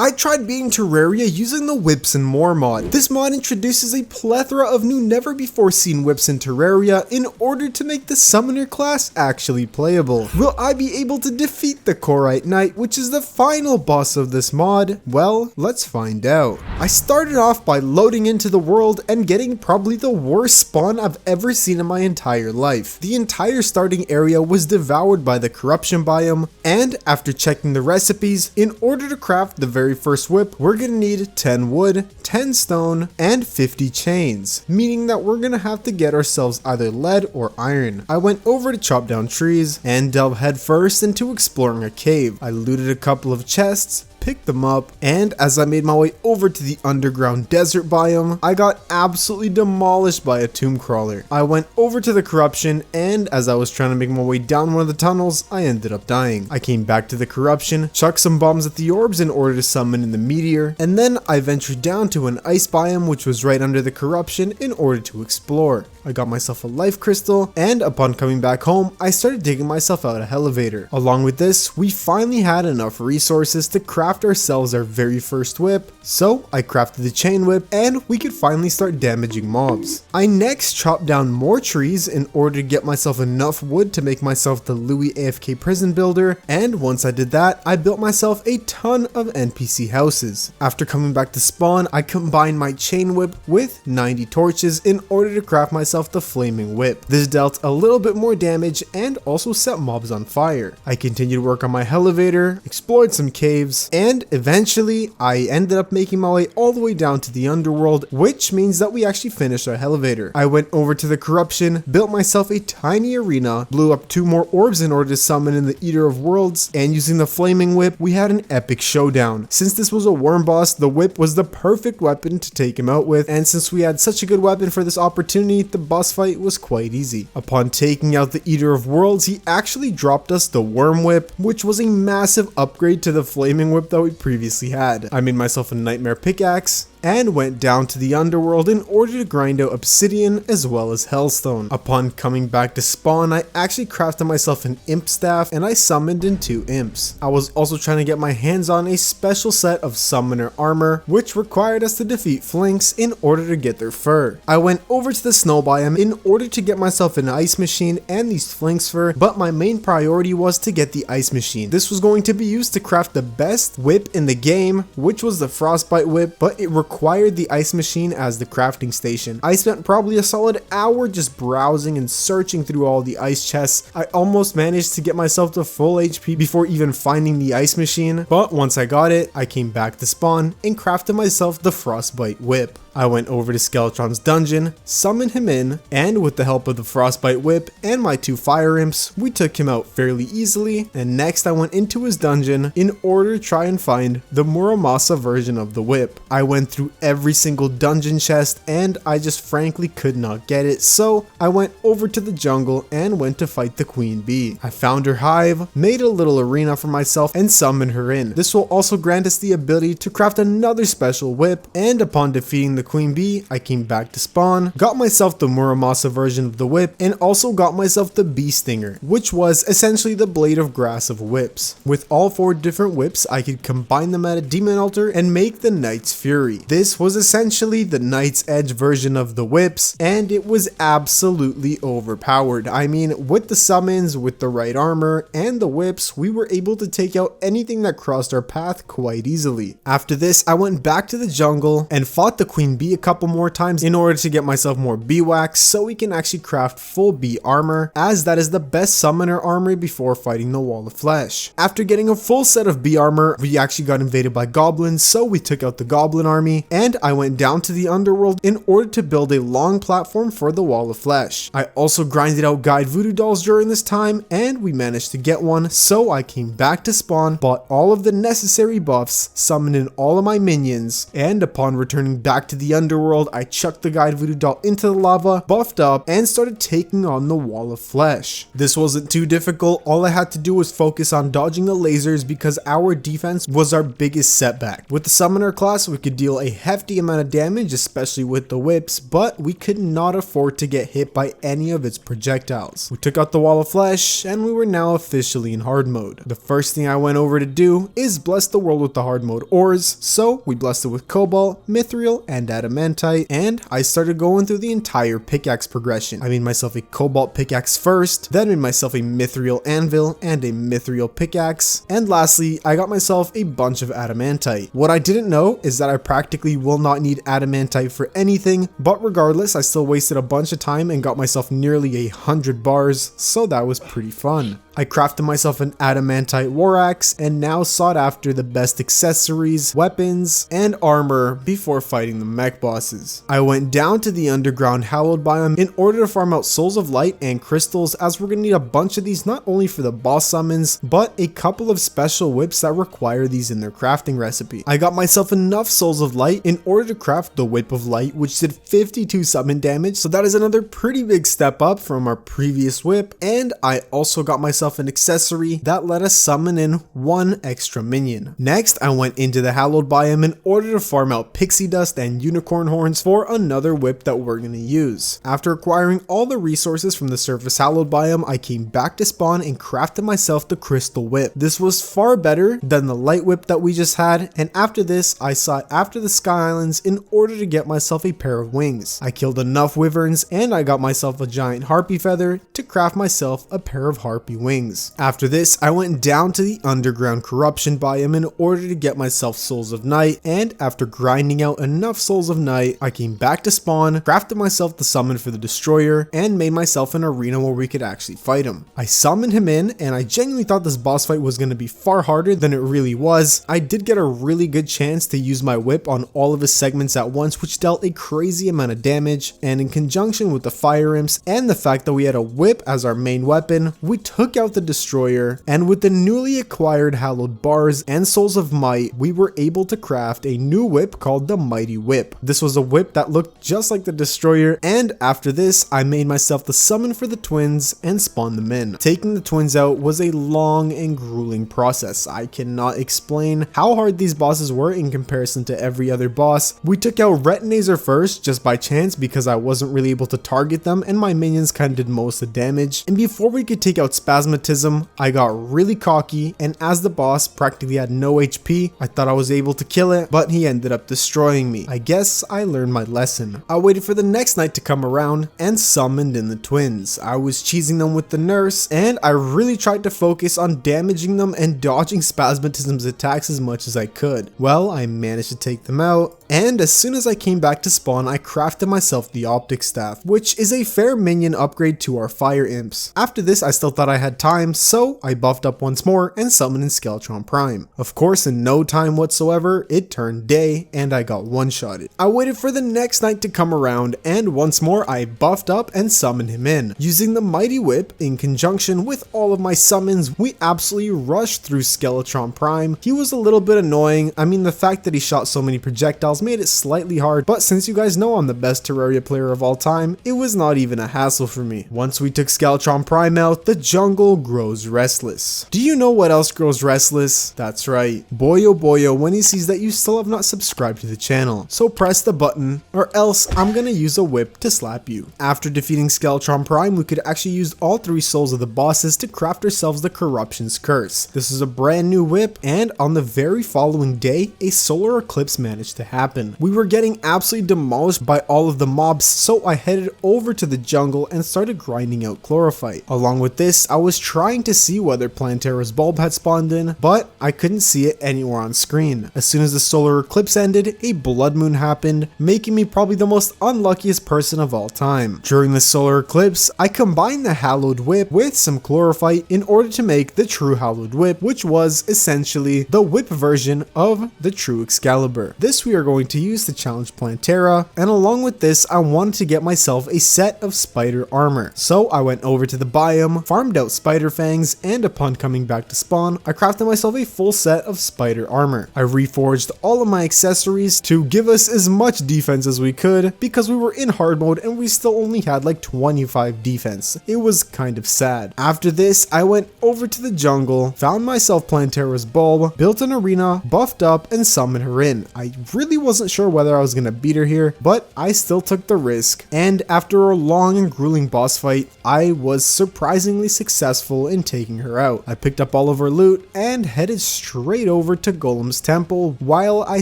I tried beating Terraria using the Whips and More mod. This mod introduces a plethora of new never before seen whips in Terraria in order to make the summoner class actually playable. Will I be able to defeat the Corite Knight, which is the final boss of this mod? Well, let's find out. I started off by loading into the world and getting probably the worst spawn I've ever seen in my entire life. The entire starting area was devoured by the corruption biome, and after checking the recipes, in order to craft the very first whip, we're gonna need 10 wood, 10 stone, and 50 chains, meaning that we're gonna have to get ourselves either lead or iron. I went over to chop down trees and delve headfirst into exploring a cave. I looted a couple of chests, picked them up, and as I made my way over to the underground desert biome, I got absolutely demolished by a tomb crawler. I went over to the corruption, and as I was trying to make my way down one of the tunnels, I ended up dying. I came back to the corruption, chucked some bombs at the orbs in order to summon in the meteor, and then I ventured down to an ice biome which was right under the corruption in order to explore. I got myself a life crystal, and upon coming back home, I started digging myself out a elevator. Along with this, we finally had enough resources to craft ourselves our very first whip, so I crafted the chain whip and we could finally start damaging mobs. I next chopped down more trees in order to get myself enough wood to make myself the LuiAFK prison builder, and once I did that, I built myself a ton of NPC houses. After coming back to spawn, I combined my chain whip with 90 torches in order to craft myself the flaming whip. This dealt a little bit more damage and also set mobs on fire. I continued to work on my elevator, explored some caves, and eventually I ended up making my way all the way down to the underworld, which means that we actually finished our elevator. I went over to the corruption, built myself a tiny arena, blew up 2 more orbs in order to summon in the Eater of Worlds, and using the flaming whip, we had an epic showdown. Since this was a worm boss, the whip was the perfect weapon to take him out with, and since we had such a good weapon for this opportunity, the boss fight was quite easy. Upon taking out the Eater of Worlds, he actually dropped us the worm whip, which was a massive upgrade to the flaming whip that we previously had. I made myself a nightmare pickaxe and went down to the underworld in order to grind out obsidian as well as hellstone. Upon coming back to spawn, I actually crafted myself an imp staff and I summoned in 2 imps. I was also trying to get my hands on a special set of summoner armor, which required us to defeat flinks in order to get their fur. I went over to the snow biome in order to get myself an ice machine and these flinks fur, but my main priority was to get the ice machine. This was going to be used to craft the best whip in the game, which was the frostbite whip, but it required the ice machine as the crafting station. I spent probably a solid hour just browsing and searching through all the ice chests. I almost managed to get myself to full HP before even finding the ice machine, but once I got it, I came back to spawn and crafted myself the frostbite whip. I went over to Skeletron's dungeon, summoned him in, and with the help of the frostbite whip and my 2 fire imps, we took him out fairly easily, and next I went into his dungeon in order to try and find the Muramasa version of the whip. I went through every single dungeon chest and I just frankly could not get it, so I went over to the jungle and went to fight the queen bee. I found her hive, made a little arena for myself, and summoned her in. This will also grant us the ability to craft another special whip, and upon defeating the queen bee, I came back to spawn, got myself the Muramasa version of the whip, and also got myself the bee stinger, which was essentially the blade of grass of whips. With all 4 different whips, I could combine them at a demon altar and make the Knight's Fury. This was essentially the Knight's Edge version of the whips, and it was absolutely overpowered. I mean, with the summons, with the right armor, and the whips, we were able to take out anything that crossed our path quite easily. After this, I went back to the jungle and fought the queen bee a couple more times in order to get myself more bee wax so we can actually craft full bee armor, as that is the best summoner armor before fighting the wall of flesh. After getting a full set of bee armor, we actually got invaded by goblins, so we took out the goblin army, and I went down to the underworld in order to build a long platform for the wall of flesh. I also grinded out guide voodoo dolls during this time, and we managed to get one, so I came back to spawn, bought all of the necessary buffs, summoned in all of my minions, and upon returning back to the underworld, I chucked the guide voodoo doll into the lava, buffed up, and started taking on the wall of flesh. This wasn't too difficult. All I had to do was focus on dodging the lasers because our defense was our biggest setback. With the summoner class, we could deal a a hefty amount of damage, especially with the whips, but we could not afford to get hit by any of its projectiles. We took out the wall of flesh, and we were now officially in hard mode. The first thing I went over to do is bless the world with the hard mode ores, so we blessed it with cobalt, mithril, and adamantite, and I started going through the entire pickaxe progression. I made myself a cobalt pickaxe first, then made myself a mithril anvil and a mithril pickaxe, and lastly, I got myself a bunch of adamantite. What I didn't know is that I practically will not need adamantite for anything, but regardless, I still wasted a bunch of time and got myself nearly 100 bars, so that was pretty fun. I crafted myself an adamantite war axe and now sought after the best accessories, weapons, and armor before fighting the mech bosses. I went down to the underground hallowed biome in order to farm out souls of light and crystals, as we're gonna need a bunch of these not only for the boss summons, but a couple of special whips that require these in their crafting recipe. I got myself enough souls of light in order to craft the whip of light, which did 52 summon damage, so that is another pretty big step up from our previous whip, and I also got myself an accessory that let us summon in one extra minion. Next, I went into the hallowed biome in order to farm out pixie dust and unicorn horns for another whip that we're going to use. After acquiring all the resources from the surface hallowed biome, I came back to spawn and crafted myself the crystal whip. This was far better than the light whip that we just had, and after this, I sought after the sky islands in order to get myself a pair of wings. I killed enough wyverns and I got myself a giant harpy feather to craft myself a pair of harpy wings. After this, I went down to the underground corruption biome in order to get myself souls of night, and after grinding out enough souls of night, I came back to spawn, crafted myself the summon for the destroyer, and made myself an arena where we could actually fight him. I summoned him in, and I genuinely thought this boss fight was going to be far harder than it really was. I did get a really good chance to use my whip on all of his segments at once, which dealt a crazy amount of damage, and in conjunction with the fire imps and the fact that we had a whip as our main weapon, we took out the destroyer, and with the newly acquired hallowed bars and souls of might, we were able to craft a new whip called the mighty whip. This was a whip that looked just like the destroyer, and after this, I made myself the summon for the twins and spawned them in. Taking the twins out was a long and grueling process. I cannot explain how hard these bosses were in comparison to every other boss. We took out Retinazer first just by chance because I wasn't really able to target them and my minions kind of did most of the damage, and before we could take out Spasmatism, I got really cocky, and as the boss practically had no HP, I thought I was able to kill it, but he ended up destroying me. I guess I learned my lesson. I waited for the next night to come around and summoned in the twins. I was cheesing them with the nurse, and I really tried to focus on damaging them and dodging Spasmatism's attacks as much as I could. Well, I managed to take them out, and as soon as I came back to spawn, I crafted myself the optic staff, which is a fair minion upgrade to our fire imps. After this, I still thought I had time, so I buffed up once more and summoned in Skeletron Prime. Of course, in no time whatsoever, it turned day and I got one-shotted. I waited for the next night to come around, and once more I buffed up and summoned him in. Using the mighty whip in conjunction with all of my summons, we absolutely rushed through Skeletron Prime. He was a little bit annoying. I mean, the fact that he shot so many projectiles made it slightly hard, but since you guys know I'm the best Terraria player of all time, it was not even a hassle for me. Once we took Skeletron Prime out, the jungle grows restless. Do you know what else grows restless? That's right, Boio when he sees that you still have not subscribed to the channel. So press the button or else I'm gonna use a whip to slap you. After defeating Skeletron Prime, we could actually use all 3 souls of the bosses to craft ourselves the Corruption's Curse. This is a brand new whip, and on the very following day, a solar eclipse managed to happen. We were getting absolutely demolished by all of the mobs, so I headed over to the jungle and started grinding out chlorophyte. Along with this, I was trying to see whether Plantera's bulb had spawned in, but I couldn't see it anywhere on screen. As soon as the solar eclipse ended, a blood moon happened, making me probably the most unluckiest person of all time. During the solar eclipse, I combined the hallowed whip with some chlorophyte in order to make the true hallowed whip, which was essentially the whip version of the true Excalibur. This we are going to use to challenge Plantera, and along with this, I wanted to get myself a set of spider armor. So I went over to the biome, farmed out spider fangs, and upon coming back to spawn, I crafted myself a full set of spider armor. I reforged all of my accessories to give us as much defense as we could because we were in hard mode and we still only had like 25 defense. It was kind of sad. After this, I went over to the jungle, found myself Plantera's bulb, built an arena, buffed up, and summoned her in. I really wasn't sure whether I was gonna beat her here, but I still took the risk, and after a long and grueling boss fight, I was surprisingly successful in taking her out. I picked up all of her loot and headed straight over to Golem's temple while I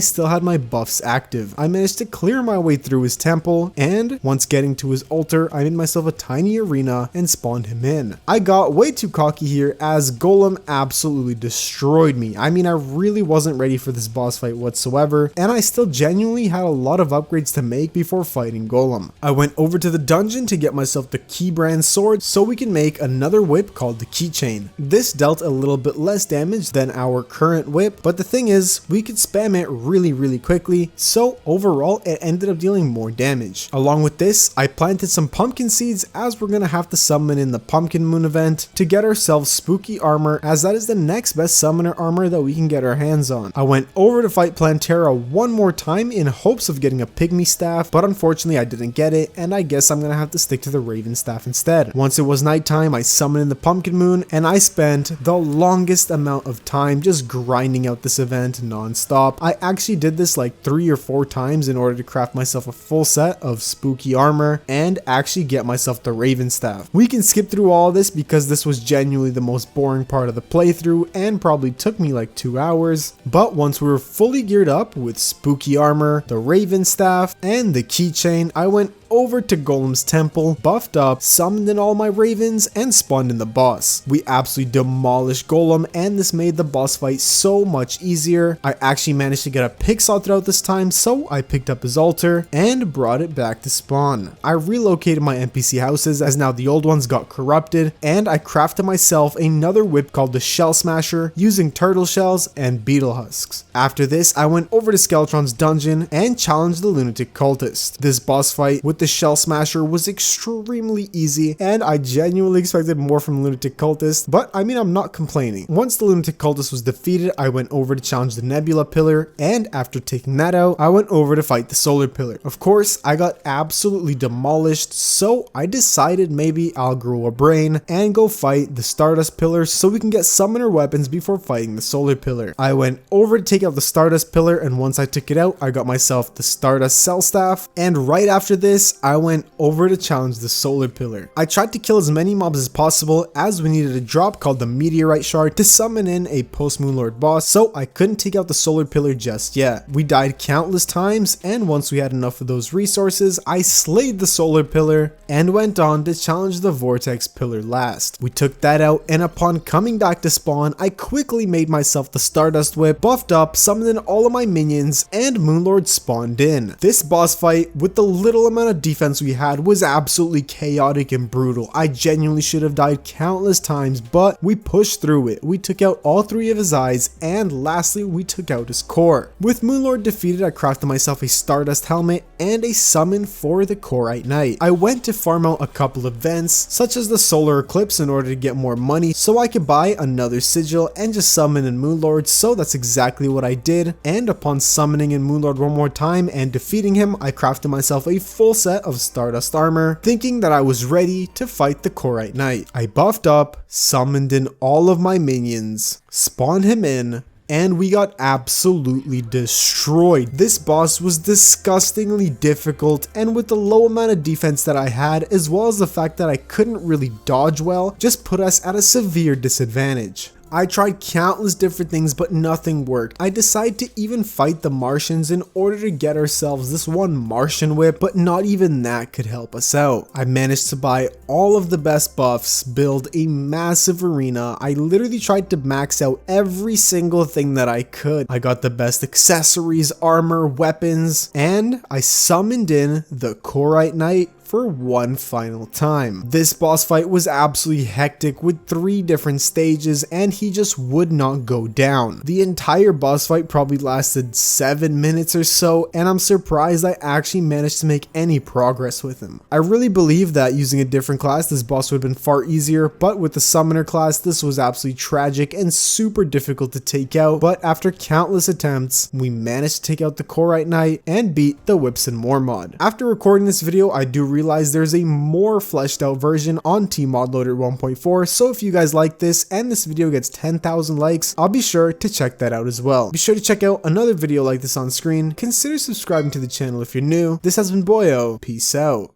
still had my buffs active. I managed to clear my way through his temple, and once getting to his altar, I made myself a tiny arena and spawned him in. I got way too cocky here as Golem absolutely destroyed me. I mean, I really wasn't ready for this boss fight whatsoever, and I still genuinely had a lot of upgrades to make before fighting Golem. I went over to the dungeon to get myself the Keybrand sword so we can make another whip called the Keychain. This dealt a little bit less damage than our current whip, but the thing is, we could spam it really quickly, so overall it ended up dealing more damage. Along with this, I planted some pumpkin seeds as we're gonna have to summon in the Pumpkin Moon event to get ourselves spooky armor, as that is the next best summoner armor that we can get our hands on. I went over to fight Plantera one more time in hopes of getting a pygmy staff, but unfortunately I didn't get it, and I guess I'm gonna have to stick to the Raven staff instead. Once it was nighttime, I summoned in the Pumpkin Moon, and I spent the longest amount of time just grinding out this event non-stop. I actually did this like 3 or 4 times in order to craft myself a full set of spooky armor and actually get myself the Raven staff. We can skip through all this because this was genuinely the most boring part of the playthrough and probably took me like 2 hours, but once we were fully geared up with spooky armor, the Raven staff, and the keychain, I went over to Golem's temple, buffed up, summoned in all my ravens, and spawned in the boss. We absolutely demolished Golem, and this made the boss fight so much easier. I actually managed to get a pixel throughout this time, so I picked up his altar and brought it back to spawn. I relocated my NPC houses as now the old ones got corrupted, and I crafted myself another whip called the Shell Smasher using turtle shells and beetle husks. After this, I went over to Skeletron's dungeon and challenged the lunatic cultist. This boss fight with the Shell Smasher was extremely easy, and I genuinely expected more from Lunatic Cultist, but I mean, I'm not complaining. Once the Lunatic Cultist was defeated, I went over to challenge the Nebula Pillar, and after taking that out, I went over to fight the Solar Pillar. Of course, I got absolutely demolished, so I decided maybe I'll grow a brain and go fight the Stardust Pillar so we can get summoner weapons before fighting the Solar Pillar. I went over to take out the Stardust Pillar, and once I took it out, I got myself the Stardust Cell Staff, and right after this, I went over to challenge the Solar Pillar. I tried to kill as many mobs as possible as we needed a drop called the Meteorite Shard to summon in a post-moonlord boss, so I couldn't take out the Solar Pillar just yet. We died countless times, and once we had enough of those resources, I slayed the Solar Pillar and went on to challenge the Vortex Pillar last. We took that out, and upon coming back to spawn, I quickly made myself the Stardust Whip, buffed up, summoned in all of my minions, and Moonlord spawned in. This boss fight, with the little amount of defense we had, was absolutely chaotic and brutal. I genuinely should have died countless times, but we pushed through it. We took out all 3 of his eyes, and lastly, we took out his core. With Moonlord defeated, I crafted myself a Stardust helmet and a summon for the Corite Knight. I went to farm out a couple of events, such as the Solar Eclipse, in order to get more money so I could buy another sigil and just summon in Moonlord, so that's exactly what I did, and upon summoning in Moonlord one more time and defeating him, I crafted myself a full set of Stardust armor, thinking that I was ready to fight the Corite Knight. I buffed up, summoned in all of my minions, spawned him in, and we got absolutely destroyed. This boss was disgustingly difficult, and with the low amount of defense that I had, as well as the fact that I couldn't really dodge well, just put us at a severe disadvantage. I tried countless different things, but nothing worked. I decided to even fight the Martians in order to get ourselves this one Martian whip, but not even that could help us out. I managed to buy all of the best buffs, build a massive arena. I literally tried to max out every single thing that I could. I got the best accessories, armor, weapons, and I summoned in the Corite Knight for one final time. This boss fight was absolutely hectic with 3 different stages, and he just would not go down. The entire boss fight probably lasted 7 minutes or so, and I'm surprised I actually managed to make any progress with him. I really believe that using a different class, this boss would have been far easier, but with the summoner class, this was absolutely tragic and super difficult to take out, but after countless attempts, we managed to take out the Corite Knight and beat the Whippin Upgrades mod. After recording this video, I do realized there's a more fleshed out version on Tmodloader 1.4, so if you guys like this and this video gets 10,000 likes, I'll be sure to check that out as well. Be sure to check out another video like this on screen. Consider subscribing to the channel if you're new. This has been Boio. Peace out.